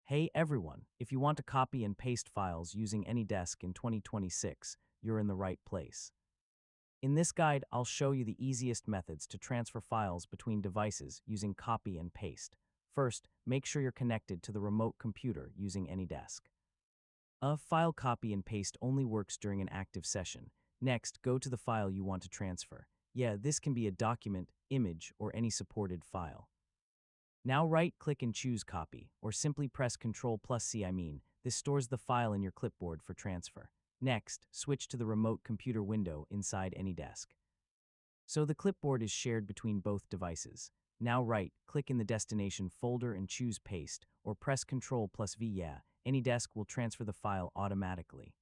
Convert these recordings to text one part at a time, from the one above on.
Hey everyone, if you want to copy and paste files using AnyDesk in 2026, you're in the right place. In this guide, I'll show you the easiest methods to transfer files between devices using copy and paste. First, make sure you're connected to the remote computer using AnyDesk. A file copy and paste only works during an active session. Next, go to the file you want to transfer. Yeah, this can be a document, image, or any supported file. Now right-click and choose Copy, or simply press Ctrl+C. This stores the file in your clipboard for transfer. Next, switch to the remote computer window inside AnyDesk. So the clipboard is shared between both devices. Now right-click in the destination folder and choose Paste, or press Ctrl+V. Yeah, AnyDesk will transfer the file automatically.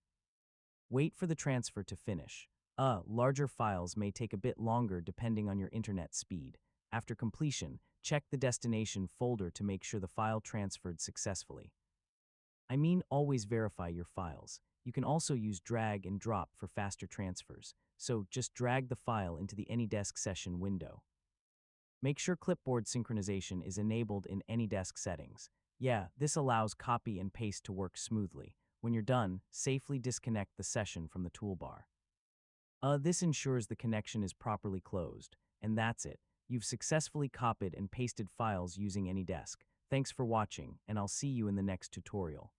Wait for the transfer to finish. Larger files may take a bit longer depending on your internet speed. After completion, check the destination folder to make sure the file transferred successfully. Always verify your files. You can also use drag and drop for faster transfers, so just drag the file into the AnyDesk session window. Make sure Clipboard synchronization is enabled in AnyDesk settings. Yeah, this allows copy and paste to work smoothly. When you're done, safely disconnect the session from the toolbar. This ensures the connection is properly closed, and that's it. You've successfully copied and pasted files using AnyDesk. Thanks for watching, and I'll see you in the next tutorial.